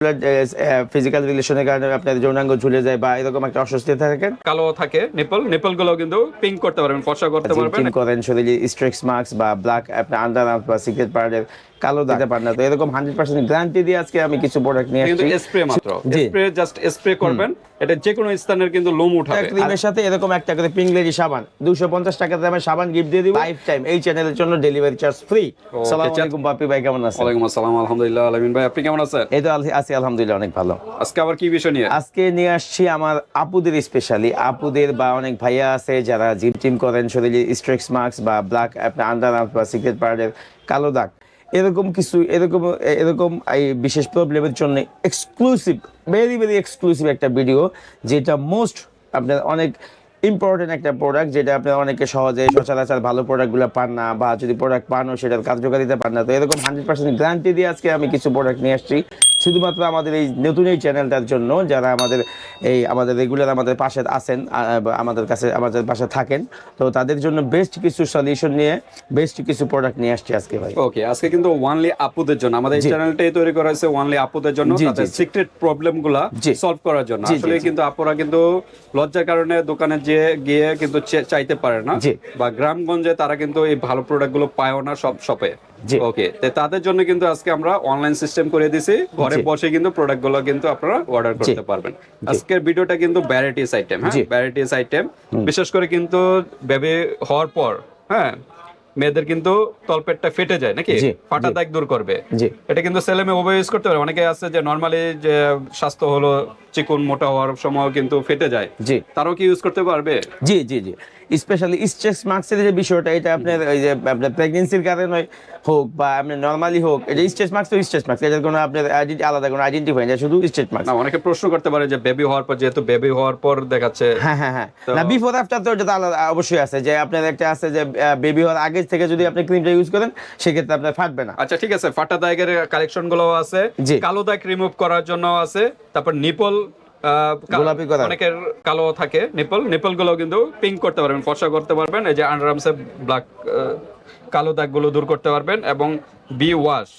Physical রিলেশনের কারণে আপনার যৌনাঙ্গ ঝুলে যায় বা এরকম একটা অস্বস্তি থাকেন, কালো থাকে নিপল গুলো কিন্তু পিঙ্ক করতে পারবেন, ফর্সা করতে পারবেন। জিম করেন, শরীরে স্ট্রেক্স মার্কস বা ব্ল্যাক আপনার আন্ডার আর্মস বা সিক্রেট পার্টের কালো দিতে পারেন না, তো এরকম 100% গ্যারান্টি দিয়ে আজকে আমি কিছু প্রোডাক্ট নিয়ে কিন্তু আসছি। স্প্রে মাত্র, স্প্রে জাস্ট স্প্রে করবেন, এটা যে কোনো স্থানের কিন্তু লোম উঠাবে। ক্রিমের সাথে এরকম একটা করে পিংলেরি সাবান 250 টাকা দামের সাবান গিফট দিয়ে দিব লাইফ টাইম, এই চ্যানেলের জন্য ডেলিভারি চার্জ ফ্রি। আসসালামু আলাইকুম বাপি ভাই, কেমন আছেন? ওয়ালাইকুম আসসালাম, আলহামদুলিল্লাহ। আলামিন ভাই, আপনি কেমন আছেন? এই তো আছি আলহামদুলিল্লাহ, অনেক ভালো। আজকে আবার কি বিষয় নিয়ে? আজকে নিয়ে আসছি আমার আপুদের, স্পেশালি আপুদের বা অনেক ভাইয়া আছে যারা জিম টিম করেন, শরীরে স্ট্রেক্স মার্কস বা ব্ল্যাক আপনার আন্ডার আর্মস বা সিক্রেট পার্টের কালো দাগ, এরকম কিছু এরকম এই বিশেষ প্রবলেমের জন্য এক্সক্লুসিভ, ভেরি এক্সক্লুসিভ একটা ভিডিও, যেটা মোস্ট আপনার অনেক ইম্পর্টেন্ট একটা প্রোডাক্ট, যেটা আপনার অনেকে সহজে সচরাচর ভালো প্রোডাক্টগুলো পান না, বা যদি প্রোডাক্ট পানও সেটার কার্যকারিতা পান না। তো এরকম 100% গ্যারান্টি দিয়ে আজকে আমি কিছু প্রোডাক্ট নিয়ে আসছি শুধুমাত্র আমাদের এই নতুন এই চ্যানেলটার জন্য, যারা আমাদের রেগুলার আমাদের পাশে আছেন, আমাদের পাশে থাকেন, তো তাদের জন্য বেস্ট কিছু সলিউশন নিয়ে বেস্ট কিছু প্রোডাক্ট নিয়ে আসছি আজকে ভাই। ওকে, আজকে কিন্তু ওয়ানলি আপুদের জন্য আমাদের এই চ্যানেলটাই তৈরি করা হয়েছে, ওয়ানলি আপুদের জন্য, তাদের সিক্রেট প্রবলেমগুলো সলভ করার জন্য। আসলে কিন্তু আপুরা কিন্তু লজ্জার কারণে দোকানে গিয়ে কিন্তু চাইতে পারে না, বা গ্রামগঞ্জে তারা কিন্তু এই ভালো প্রোডাক্টগুলো পায়ও না সব শপে। ওকে, তাদের জন্য কিন্তু আজকে আমরা অনলাইন সিস্টেম করে দিয়েছি, ঘরে বসে কিন্তু প্রোডাক্টগুলো কিন্তু আপনারা অর্ডার করতে পারবেন। আজকের ভিডিওটা কিন্তু ভ্যারাইটিস আইটেম, হ্যাঁ ভ্যারাইটিস আইটেম, বিশেষ করে কিন্তু বেবি হওয়ার পর, হ্যাঁ মেয়েদের কিন্তু তলপেটটা ফেটে যায় নাকি, ফাটা দাগ দূর করবে। এটা কিন্তু ছেলে মেয়ে উভয় ইউজ করতে পারে। অনেকে আছে যে নরমালি যে স্বাস্থ্য হলো চিকন মোটা হওয়ার সময় কিন্তু ফেটে যায়, তারাও কি ইউজ করতে পারবে? জি, স্পেশালি স্ট্রেস মার্কসের যে বিষয়টা, এটা আপনার ওই যে আপনার প্রেগনেন্সির কারণে হোক বা আপনি নরমালি হোক, এটা স্ট্রেস মার্কস তো স্ট্রেস মার্কস, এটার কোনো আপনার আলাদা কোনো আইডেন্টিফাই না, শুধু স্ট্রেস মার্কস। না, অনেকে প্রশ্ন করতে পারে যে বেবি হওয়ার পর, যেহেতু বেবি হওয়ার পর দেখাচ্ছে, হ্যাঁ না, বিফোর আফটার তো এটা আলাদা অবশ্যই আছে, যে আপনার একটা আছে যে বেবি হওয়ার আগে থেকে যদি আপনি ক্রিমটা ইউজ করেন সেক্ষেত্রে আপনার ফাটবে না। আচ্ছা ঠিক আছে, ফাটা দাগের কালেকশন গুলো আছে, কালো দাগ রিমুভ করার জন্য আছে, তারপর নিপল গোলাপি করা, অনেকের কালো থাকে নিপল গুলো কিন্তু পিঙ্ক করতে পারবেন, ফর্সা করতে পারবেন। এই যে আন্ডারআর্মসে ব্ল্যাক কালো দাগগুলো দূর করতে পারবেন। এবং বি ওয়াশ,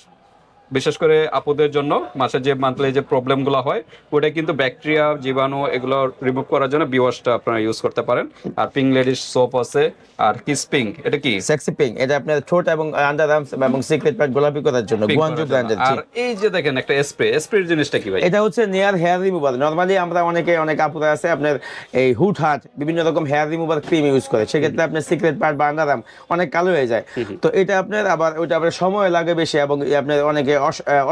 বিশেষ করে আপুদের জন্য মাসে যে মান্থলি যে প্রবলেমগুলো হয়, ওটা কিন্তু ব্যাকটেরিয়া জীবাণু এগুলো রিমুভ করার জন্য বি ওয়াশটা আপনারা ইউজ করতে পারেন। আর পিঙ্ক লেডিস সোপ আছে, আর কিস পিঙ্ক, এটা কি সেক্সি পিঙ্ক, এটা আপনার ঠোঁট এবং আন্ডারআর্মস এবং সিক্রেট পার্ট গোলাপি করার জন্য গুয়ানজু ব্র্যান্ডের। আর এই যে দেখেন একটা স্প্রে জিনিসটা কি ভাই? এটা হচ্ছে নেয়ার হেয়ার রিমুভার। নরমালি আমরা অনেক আপুরা আছে আপনার এই হুট হাট বিভিন্ন রকম হেয়ার রিমুভার ক্রিম ইউজ করে, সেক্ষেত্রে আপনার সিক্রেট পার্ট বা আন্ডারআর্ম অনেক কালো হয়ে যায়। তো এটা আপনার ওইটা আপনার সময় লাগে বেশি, এবং আপনার অনেকে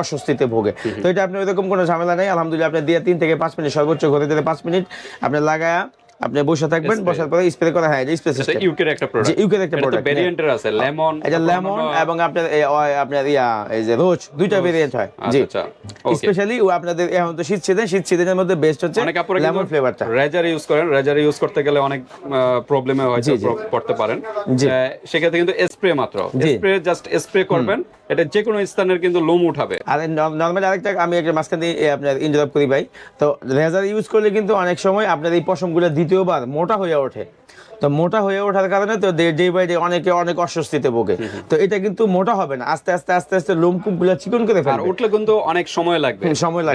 অস্বস্তিতে ভোগে। তো এটা আপনার ওইরকম কোনো ঝামেলা নেই, আলহামদুলিল্লাহ। আপনার দিয়ে 3 থেকে 5 মিনিট, সর্বোচ্চ ঘরে দিলে 5 মিনিট আপনার লাগায়া আপনি বসে থাকবেন, বসার পরে স্প্রে করা হয়। স্প্রে সিস্টেম ইউকের একটা প্রোডাক্ট, ইউকের একটা প্রোডাক্ট, ভেরিয়েন্টের আছে লেমন, এটা লেমন এবং আপনার এই যে রোজ, দুইটা ভেরিয়েন্ট হয়। জি, স্পেশালি আপনাদের এখন তো শীতের মধ্যে বেস্ট হচ্ছে লেমন ফ্লেভারটা। রেজার ইউজ করতে গেলে অনেক প্রবলেমে হয়তো পড়তে পারেন, সেক্ষেত্রে কিন্তু স্প্রে মাত্র, জাস্ট স্প্রে করবেন, এটা যে কোনো স্থানের কিন্তু লোম উঠাবে। আর নরমালি আরেকটা আমি একটা মাঝখান দিয়ে আপনার ইন্টারাপ্ট করি ভাই, তো রেজার ইউজ করলে কিন্তু অনেক সময় আপনার এই পশমগুলো দ্বিতীয়বার মোটা হয়ে ওঠে। তো মোটা হয়ে ওঠার কারণে তো ডে বাই ডে অনেক অস্বস্তিতে ভোগে। তো এটা কিন্তু মোটা হবে না, আস্তে আস্তে লোমকূপগুলো চিকন করে ফেলবে। আর উঠলে কিন্তু অনেক সময় লাগবে।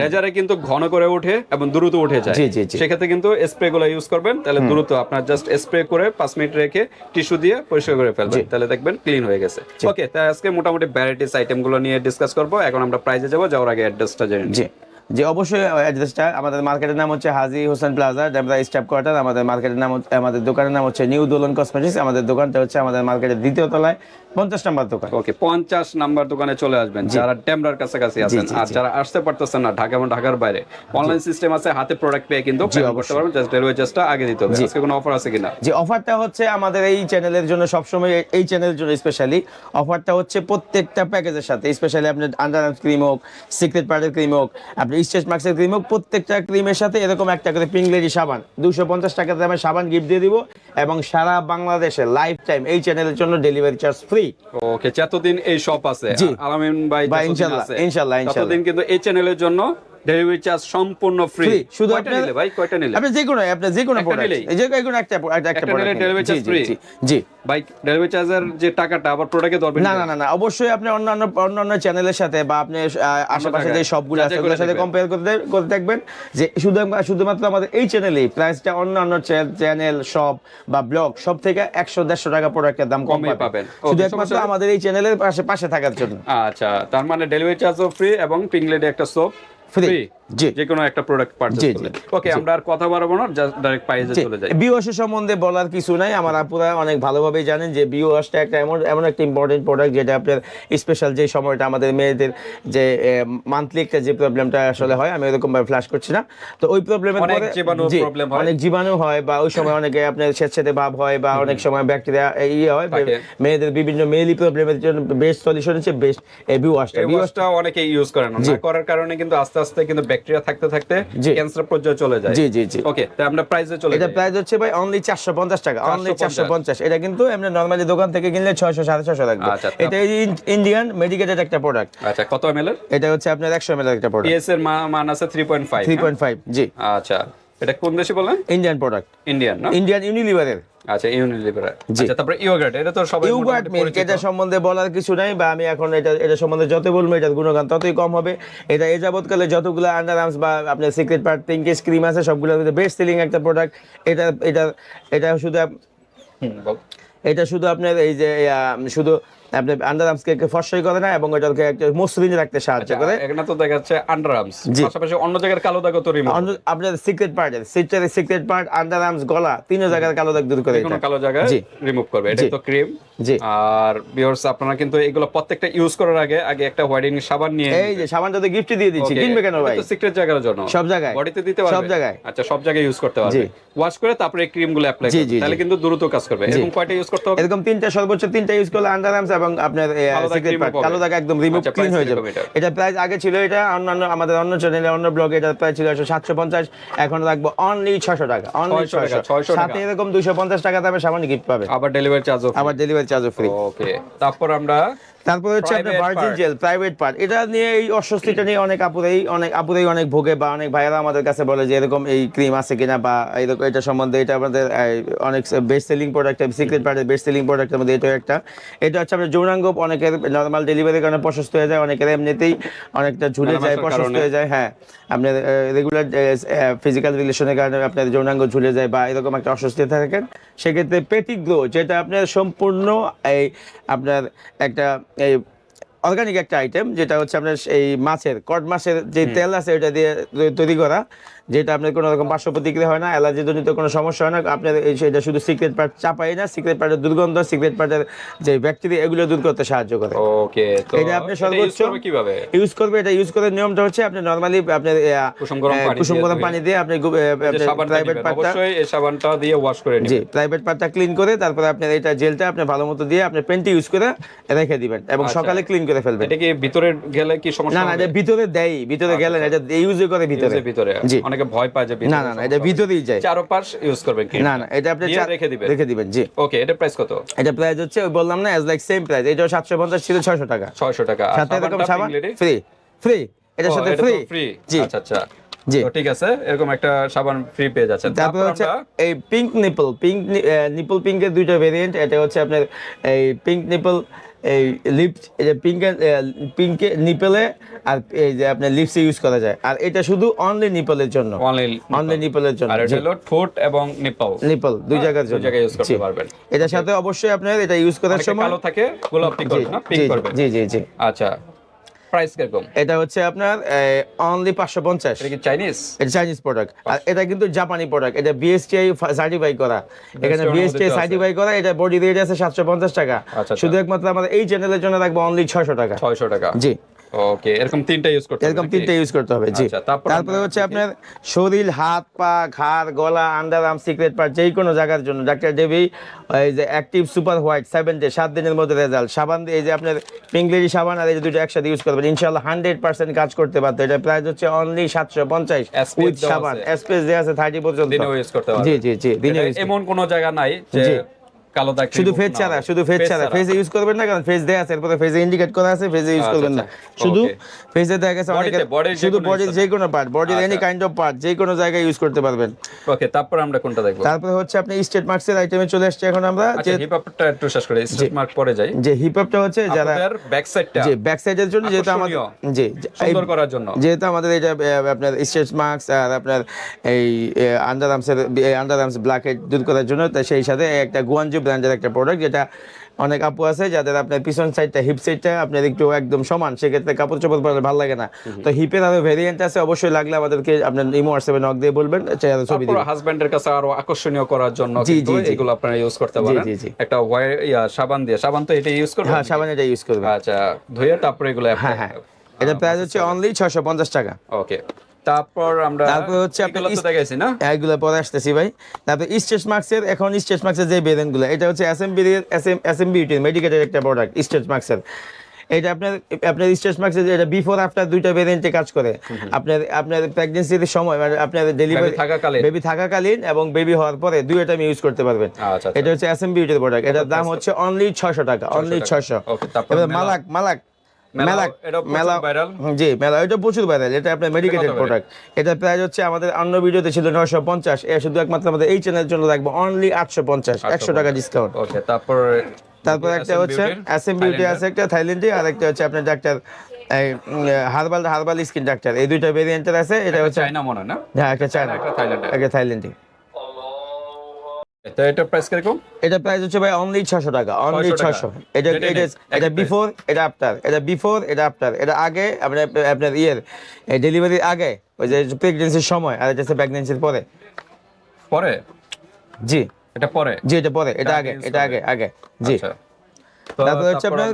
রেজারে কিন্তু ঘন করে ওঠে এবং দ্রুত উঠে যায়। সেক্ষেত্রে কিন্তু স্প্রে গুলো ইউজ করবেন, তাহলে দ্রুত আপনার জাস্ট স্প্রে করে 5 মিনিট রেখে টিস্যু দিয়ে পরিষ্কার করে ফেলবেন, তাহলে দেখবেন ক্লিন হয়ে গেছে। ওকে, তাই আজকে মোটামুটি ভ্যারাইটিস আইটেম গুলো নিয়ে ডিসকাস করবো। এখন আমরা প্রাইজে যাওয়ার আগে অ্যাড্রেসটা জেনে নিই। যে অবশ্যই অ্যাড্রেসটা, আমাদের মার্কেটের নাম হচ্ছে Haji Hossain plaza, Demra staff quarter. আমাদের মার্কেটের নাম, আমাদের দোকানের নাম হচ্ছে নিউ দোলন কসমেটিক্স। আমাদের দোকানটা হচ্ছে আমাদের মার্কেটের 2য় তলায় 50 নাম্বার দোকান। ওকে, 50 নাম্বার দোকানে চলে আসবেন যারা ডেমরার কাছাকাছি আছেন। আর যারা আসতে পারতেছেন না ঢাকা এবং ঢাকার বাইরে, অনলাইন সিস্টেম আছে, হাতে প্রোডাক্ট পেয়ে কিন্তু পেমেন্ট করতে পারবেন, জাস্ট ডেলিভারি চার্জটা আগে দিতে হবে। আজকে কোনো অফার আছে কিনা? যে অফারটা হচ্ছে আমাদের এই চ্যানেলের জন্য সবসময়, এই চ্যানেলের জন্য স্পেশালি অফারটা হচ্ছে প্রত্যেকটা প্যাকেজের সাথে, স্পেশালি আপনার আন্ডারআর্মস ক্রিম হোক, সিক্রেট পার্টের ক্রিম হোক, আপনার স্ট্রেচ মার্কসের ক্রিম হোক, প্রত্যেকটা ক্রিমের সাথে এরকম একটা করে পিংলেরি সাবান 250 টাকা দামের সাবান গিফট দিয়ে দিব, এবং সারা বাংলাদেশে লাইফ টাইম এই চ্যানেলের জন্য ডেলিভারি চার্জ ফ্রি। ওকে, যতদিন এই শপ আছে আলামিন ভাই, ইনশাআল্লাহ ততদিন কিন্তু এই চ্যানেলের জন্য ডেলিভারি চার্জ সম্পূর্ণ ফ্রি। শুধু কয়টা নিলে ভাই, কয়টা নিলে? আপনি যে কোনো প্রোডাক্ট, এই যে কোনো একটা প্রোডাক্ট ডেলিভারি চার্জ ফ্রি। জি ভাই ডেলিভারি চার্জের যে টাকাটা আবার প্রোডাক্টে ধরবেন না না না অবশ্যই আপনি অন্যান্য চ্যানেলের সাথে বা আপনি আশেপাশে যে সবগুলো আছে ওগুলোর সাথে কম্পেয়ার করতে দেখবেন যে শুধুমাত্র আমাদের এই চ্যানেলেই প্রাইসটা অন্যান্য চ্যানেল সব বা ব্লগ সব থেকে 100-150 টাকা প্রোডাক্টের দাম কম পাবেন, শুধু একমাত্র আমাদের এই চ্যানেলের পাশে থাকার জন্য। আচ্ছা, তার মানে ডেলিভারি চার্জও ফ্রি এবং পিংলেডে একটা সোপ ফ্রি, যে কোনো একটা প্রোডাক্ট পারচেজ করলে। ওকে, আমরা আর কথা বাড়াবো না, জাস্ট ডাইরেক্ট প্রাইসে চলে যাই। বিওয়াশের সম্বন্ধে বলার কিছু নাই, আমার আপুরা অনেক ভালোভাবেই জানেন যে বিওয়াশটা একটা এমন একটা ইম্পর্টেন্ট প্রোডাক্ট যেটা আপনার স্পেশাল যে সময়টা আমাদের মেয়েদের যে মান্থলি একটা যে প্রবলেমটা আসলে হয়, আমি এরকম ভাবে ফ্ল্যাশ করছি না, তো ওই প্রবলেমের পরে অনেক জীবাণু হয় বা ওই সময় অনেকে আপনার স্বেচ্ছাতে ভাব হয় বা অনেক সময় ব্যাকটেরিয়া হয়, মেয়েদের বিভিন্ন মেইলি প্রবলেমের জন্য বেস্ট সলিউশন হচ্ছে বেস্ট এই বিওয়াশটা অনেকে ইউজ করে না, না করার কারণে কিন্তু আস্তে আস্তে কিন্তু ব্যাকটেরিয়া থাকতে থাকতে ক্যান্সার পর্যায়ে চলে যায়। জি জি জি। ওকে, তাই আমরা প্রাইসে চলে যাই। এটা প্রাইস হচ্ছে ভাই অনলি 450 টাকা, অনলি 450। এটা কিন্তু এমনি নরমালি দোকান থেকে কিনলে 600-650 লাগবে। এটা ইন্ডিয়ান মেডিকেটেড একটা প্রোডাক্ট। আচ্ছা, কত ml এর? এটা হচ্ছে আপনার 100 ml এর একটা প্রোডাক্ট। পিএস এর মান আছে 3.5। 3.5 জি। আচ্ছা, এটা কোন দেশে বলেন? Indian product. ইন্ডিয়ান না? ইন্ডিয়ান ইউনিলিভারের। আচ্ছা, ইউনিলিভার। আচ্ছা, তারপরে ইয়োগার্ট, এটা তো সবাই ইয়োগার্ট মিল্ক, এটা সম্বন্ধে বলার কিছু নাই, বা আমি এখন এটা সম্বন্ধে যত বলবো এটার গুণগান ততই কম হবে। এটা এই যাবৎকালে যতগুলো আন্ডার আর্মস বা আপনার সিক্রেট পার্ট পিঙ্কেস ক্রিম আছে সবগুলোর মধ্যে বেস্ট সেলিং একটা প্রোডাক্ট। এটা শুধু আপনার এই যে শুধু আপনার আন্ডার আর্মসকে ফর্সাই করে না এবং এটাকে একটা মসৃণ রাখতে সাহায্য করে। এখানে তো দেখা যাচ্ছে আন্ডার আর্মস, পাশাপাশি অন্য জায়গার কালো দাগও তো রিমুভ। আপনার সিক্রেট পার্ট আন্ডার আর্মস গলা তিন জায়গার কালো দাগ দূর করে, কোনো কালো জায়গায় রিমুভ করবে। এটা তো ক্রিম। জি। আর ভিউয়ার্স, আপনারা কিন্তু এগুলো প্রত্যেকটা ইউজ করার আগে একটা হোয়াইটেনিং সাবান নিয়ে, এই যে সাবানটা তো গিফট দিয়ে দিচ্ছি, কিনবে কেন ভাই? এটা তো সিক্রেট জায়গার জন্য, সব জায়গায় বডিতে দিতে পারবে, সব জায়গায়। আচ্ছা, সব জায়গায় ইউজ করতে পারবে। ওয়াশ করে তারপরে এই ক্রিমগুলো অ্যাপ্লাই করবে, তাহলে কিন্তু দ্রুত কাজ করবে। এরকম কয়টা ইউজ করতে হবে? এরকম সর্বোচ্চ 3টা ইউজ করলে আন্ডার আর্মস এবং আপনার সিক্রেট পার্ট কালো দাগ একদম রিমুভ ক্লিন হয়ে যাবে। এটা প্রাইস আগে ছিল, এটা আমাদের অন্য চ্যানেলে অন্য ব্লগে এটা প্রাইস ছিল 750, এখন রাখবো অনলি 600 টাকা, অনলি 600 সাথে এরকম 250 টাকা দামে সাবান গিফট পাবে, আবার ডেলিভারি চার্জও ফ্রি। ওকে, তারপর হচ্ছে আপনার ভার্জিন জেল প্রাইভেট পার্ট। এটা নিয়ে এই অস্বস্তিটা নিয়ে অনেক আপুরাই অনেক ভোগে, বা অনেক ভাইয়েরা আমাদের কাছে বলে যে এরকম এই ক্রিম আছে কিনা বা এরকম, এটা সম্বন্ধে। এটা আমাদের অনেক বেস্ট সেলিং প্রোডাক্ট, সিক্রেট পার্টের বেস্ট সেলিং প্রোডাক্টের মধ্যে এটা হচ্ছে আপনার যৌনাঙ্গ অনেকের নর্মাল ডেলিভারির কারণে প্রশস্ত হয়ে যায়, অনেকের এমনিতেই অনেকটা ঝুলে যায়, প্রশস্ত হয়ে যায়। হ্যাঁ, আপনার রেগুলার ফিজিক্যাল রিলেশনের কারণে আপনার যৌনাঙ্গ ঝুলে যায় বা এরকম একটা অস্বস্তি থাকেন, সেক্ষেত্রে পেটি গ্লো, যেটা আপনার সম্পূর্ণ আপনার একটা অর্গানিক একটা আইটেম, যেটা হচ্ছে আপনার এই কড মাছের যে তেল আছে ওটা দিয়ে তৈরি করা, যেটা আপনার কোনো রকম পার্শ্ব প্রতিক্রিয়া হয় না, অ্যালার্জিজনিত কোনো সমস্যা হয় না। আপনার এটা শুধু সিক্রেট পার্ট চাপাই না, সিক্রেট পার্টের দুর্গন্ধ, সিক্রেট পার্টের যে ব্যাকটেরিয়া এগুলো দূর করতে সাহায্য করে। ওকে, তো এটা আপনি সর্বোচ্চ কিভাবে ইউজ করবে? এটা ইউজ করার নিয়মটা হচ্ছে আপনি নরমালি আপনার কুসুম গরম পানি দিয়ে আপনি প্রাইভেট পার্টটা, অবশ্যই এই সাবানটা দিয়ে ওয়াশ করে নেবেন। জি, প্রাইভেট পার্টটা ক্লিন করে তারপরে আপনি এটা জেলটা আপনি ভালোমতো দিয়ে আপনি পেন্টি ইউজ করে রেখে দিবেন এবং সকালে ক্লিন করে ফেলবেন। এটা কি ভিতরে গেলে কি সমস্যা? না না, এটা ভিতরে গেলে না, এটা ইউজ করে ভিতরে। জি, অনেকে ভয় পায় যে না না, এটা ভিতরেই যায়, চারপাশ ইউজ করবেন কি? না না, এটা আপনি রেখে দিবেন। জি। ওকে, এটা প্রাইস কত? এটা প্রাইস হচ্ছে ওই বললাম না, এজ লাইক সেম প্রাইস। এটা 750 ছিল 600 টাকা। 600 টাকা। সাথে এরকম সাবান ফ্রি, এটার সাথে ফ্রি। জি, আচ্ছা জি, তো ঠিক আছে, এরকম একটা সাবান ফ্রি পেয়ে যাচ্ছেন। তারপর হচ্ছে এই পিঙ্ক পিঙ্কের দুইটা ভেরিয়েন্ট। এটা হচ্ছে আপনার এই পিঙ্ক নিপল, এই লিপস, এই যে পিঙ্কে নিপলে, আর এই যে আপনার লিপসে ইউজ করা যায়। আর এটা শুধু অনলি নিপলের জন্য, অনলি নিপলের জন্য। আর এটা হলো ঠোঁট এবং নিপল দুই জায়গার জন্য, ইউজ করতে পারবেন। এটার সাথে অবশ্যই আপনার এটা ইউজ করার সময় কালো থাকে, গোলাপি করবে না, পিঙ্ক করবে। জি জি জি। আচ্ছা, প্রাইস কিরকম? এটা হচ্ছে আপনার অনলি 550। এটা কি চাইনিজ? এটা চাইনিজ প্রোডাক্ট, আর এটা কিন্তু জাপানি প্রোডাক্ট। এটা বিএসটিআই সার্টিফাই করা, এখানে বিএসটিআই সার্টিফাই করা। এটা বডি রেট আছে 750 টাকা। শুধু একমাত্র আমাদের এই চ্যানেলের জন্য রাখবো অনলি 600 টাকা। 600 টাকা, জি। ওকে, এরকম তিনটা ইউজ করতে হবে। জি। তারপরে হচ্ছে আপনার শরীর, হাত, পা, ঘাড়, গলা, আন্ডার আর্ম, সিক্রেট পার্ট যে কোনো জায়গার জন্য ডাক্তার দেবী এই যে অ্যাক্টিভ সুপার হোয়াইট 7 ডে 7 দিনের মধ্যে রেজাল্ট সাবান, এই যে আপনার পিংলেরি সাবান আর এই যে দুটো একসাথে ইউজ করবেন, ইনশাআল্লাহ 100% কাজ করতে পারবে। এটা প্রাইস হচ্ছে অনলি 750 উইথ সাবান, স্পেস দেয়া আছে 30 পর্যন্ত দিনে ইউজ করতে পারবেন। জি জি জি, দিনে এমন কোনো জায়গা নাই যে কালো দাগ শুধু ফেস ছাড়া, শুধু ফেস ছাড়া, ফেসে ইউজ করবেন না, কারণ ফেস দেয়া আছে, এরপরে ফেসে ইন্ডিকেট করা আছে, ফেসে ইউজ করবেন না। শুধু ফেসে দেখা গেছে অনেকে শুধু বডির যে কোনো পার্ট, বডির এনি কাইন্ড অফ পার্ট যে কোনো জায়গায় ইউজ করতে পারবেন। ওকে, তারপর আমরা কোনটা দেখব? তারপরে হচ্ছে আপনি স্ট্রেট মার্কসের আইটেমে চলে আসছে এখন আমরা। যে হিপ আপটা একটু শেষ করে স্ট্রেট মার্ক পরে যাই। যে হিপ আপটা হচ্ছে যারা ব্যাক সাইডটা, যে ব্যাক সাইডের জন্য, যেহেতু আমাদের জি সুন্দর করার জন্য, যেহেতু আমাদের এটা আপনার স্ট্রেচ মার্কস আর আপনার এই আন্ডার আর্মস ব্ল্যাক হেড দূর করার জন্য, তাই সেই সাথে একটা গুয়ানজু ব্র্যান্ডের একটা প্রোডাক্ট, যেটা অনেক আপু আছে যাদের আপনার পিছন সাইডটা, হিপ সাইডটা আপনার একটু একদম সমান, সেক্ষেত্রে কাপড় চোপড় পরলে ভালো লাগে না। তো হিপের আরো ভেরিয়েন্ট আছে, অবশ্যই লাগলে আমাদেরকে আপনার ইমো হোয়াটসঅ্যাপে নক দিয়ে বলবেন, ছবি দিবেন। হাজবেন্ডের কাছে আরো আকর্ষণীয় করার জন্য কিন্তু এগুলো আপনারা ইউজ করতে পারেন। একটা সাবান দিয়ে, সাবান তো এটা ইউজ করবেন? হ্যাঁ, সাবান এটা ইউজ করবেন। আচ্ছা, ধুয়ে তারপরে এগুলো হ্যাঁ হ্যাঁ, এটা প্রাইস হচ্ছে অনলি 650 টাকা। ওকে, তারপর হচ্ছে আপনারা তো দেখাইছি না, এগুলো পরে আসতেছি ভাই। তারপর স্ট্রেচ মার্কসের, এখন স্ট্রেচ মার্কসের যে বেদেনগুলো, এটা হচ্ছে এসএমবিউটির মেডিকেটের একটা প্রোডাক্ট স্ট্রেচ মার্কসের। এটা আপনার স্ট্রেচ মার্কসের এটা বিফোর আফটার দুইটা ভেরিয়েন্টে কাজ করে। আপনার প্রেগন্যান্সির সময়, মানে আপনার ডেলিভারি বেবি থাকাকালীন এবং বেবি হওয়ার পরে দুইটা আমি ইউজ করতে পারবেন। এটা হচ্ছে এসএমবিউটির প্রোডাক্ট, এটার দাম হচ্ছে অনলি 600 টাকা, অনলি 600। এবার মেলা জি, মেলা এটা প্রচুর ভাইরাল, এটা আপনার মেডিকেটেড প্রোডাক্ট। এটা প্রাইস হচ্ছে আমাদের অন্য ভিডিওতে ছিল 950, শুধু একমাত্র আমাদের এই চ্যানেলের জন্য রাখবো অনলি 850, 100 টাকা ডিসকাউন্ট। ওকে, তারপর একটা হচ্ছে এসএম বিউটি আছে, একটা থাইল্যান্ডে, আর একটা হচ্ছে আপনার ডাক্তার হার্বাল স্কিন ডাক্তার, এই দুইটা ভেরিয়েন্টের আছে। এটা হচ্ছে চায়না মনে না? হ্যাঁ, একটা চায়না, একটা থাইল্যান্ডে। এটা প্রাইস কিরকম? এটা প্রাইস হচ্ছে ভাই অনলি 600 টাকা, অনলি 600। এটা বিফোর, এটা আফটার, এটা বিফোর, এটা আফটার, এটা আগে আপনার ডেলিভারির আগে, ওই যে প্রেগন্যান্সির সময়, আর এটা হচ্ছে প্রেগন্যান্সির পরে। জি, এটা পরে, জি এটা পরে, এটা আগে, এটা আগে জি। তারপর হচ্ছে আপনার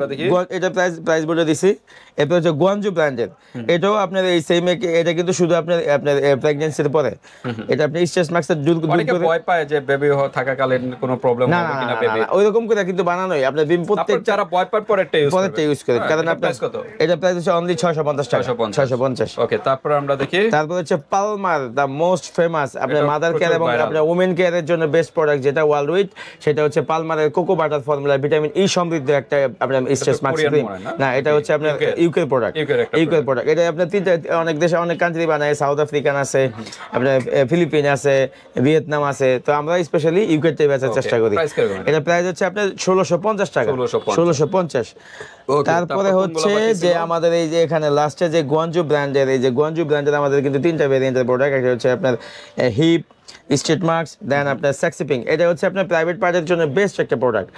এটা প্রাইস বলে দিছি। এরপর হচ্ছে গুয়ানজু ব্র্যান্ডের, এটাও আপনার এই সেম, এটা কিন্তু শুধু আপনার প্রেগন্যান্সির পরে। এটা আপনি স্ট্রেচ মার্কসের অনেকে ভয় পায় যে বেবি থাকাকালীন কোনো প্রবলেম হবে কিনা বেবি, ওইরকম করে কিন্তু বানানোই আপনার বিম প্রত্যেক যারা ভয় পায় পরেরটা ইউজ করে। কারণ আপনার এটা প্রাইস হচ্ছে অনলি 650 টাকা, 650। ওকে, তারপর আমরা দেখি। তারপর হচ্ছে পালমার, দা মোস্ট ফেমাস আপনার মাদার কেয়ার এবং আপনার উমেন কেয়ারের জন্য বেস্ট প্রোডাক্ট, যেটা ওয়ার্ল্ড উইড, সেটা হচ্ছে পালমারের cocoa butter formula vitamin E সমৃদ্ধ একটা আপনার স্ট্রেচ মার্কস ক্রিম। না, এটা হচ্ছে আপনার ইউকে প্রোডাক্ট। এটা আপনার তিনটা, অনেক দেশে অনেক কান্ট্রি বানায়, সাউথ আফ্রিকান আছে, আপনার ফিলিপিন আছে, ভিয়েতনাম আছে, তো আমরা স্পেশালি ইউকে টাই বেচার চেষ্টা করি। এটা প্রাইস হচ্ছে আপনার 1650 টাকা, 1650। তারপরে হচ্ছে যে আমাদের এই যে এখানে লাস্টে যে গুয়ানজু ব্র্যান্ডের, এই যে গুয়ানজু ব্র্যান্ডের আমাদের কিন্তু তিনটা ভেরিয়েন্টের প্রোডাক্ট। একটা হচ্ছে আপনার হিপ, স্ট্রেট মার্কস, দেন আপনার সেক্সি পিঙ্ক। এটা হচ্ছে আপনার প্রাইভেট পার্টের জন্য বেস্ট একটা প্রোডাক্ট।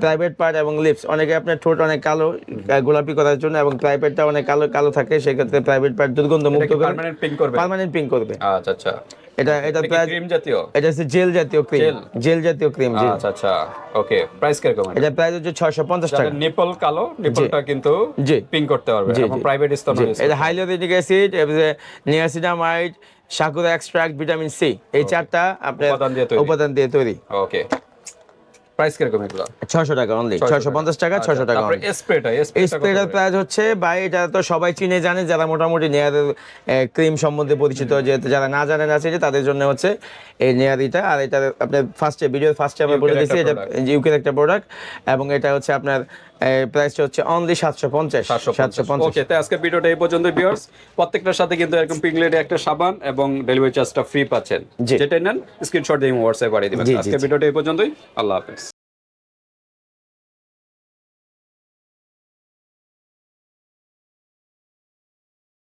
প্রাইভেট পার্ট এবং লিপস, অনেকে আপনার ঠোঁট অনেক কালো, গোলাপি করার জন্য, এবং প্রাইভেটটা অনেক কালো থাকে, সেক্ষেত্রে প্রাইভেট পার্ট দুর্গন্ধ মুক্ত করে পার্মানেন্ট পিঙ্ক করবে। আচ্ছা, এটা প্রাইস ক্রিম জাতীয়, এটা হচ্ছে জেল জাতীয় ক্রিম। আচ্ছা, ওকে, প্রাইস কিরকম? এটা প্রাইস হচ্ছে 650 টাকা। নিপল কালো, নিপলটা কিন্তু পিঙ্ক করতে পারবে, এবং প্রাইভেট স্তর। এটা hyaluronic acid, niacinamide, sakura extract, vitamin C, এই চারটা আপনার উপাদান দিয়ে তৈরি। ওকে, প্রাইস কিরকম এগুলো? 600 টাকা অনলি, 650 টাকা, 600 টাকা। তারপরে স্প্রেটার প্রাইস হচ্ছে ভাই, এটা তো সবাই চিনে জানে, যারা মোটামুটি নেয়ারের ক্রিম সম্বন্ধে পরিচিত, যে যারা না জানেন আছে যে তাদের জন্য হচ্ছে এই নেয়ারিটা। আর এটা আপনার ভিডিওর ফার্স্টে আমি বলে দিয়েছি, এটা ইউকের একটা প্রোডাক্ট, এবং এটা হচ্ছে আপনার প্রাইসটা হচ্ছে অনলি 750। ওকে, তো আজকে ভিডিওটা এই পর্যন্ত ভিউয়ার্স। প্রত্যেকটার সাথে কিন্তু এরকম পিংলেটে একটা সাবান এবং ডেলিভারি চার্জটা ফ্রি পাচ্ছেন। যেটা নেন স্ক্রিনশট দিয়ে হোয়াটসঅ্যাপে পাঠিয়ে দিবেন। আজকে ভিডিওটা এই পর্যন্তই। আল্লাহ হাফেজ।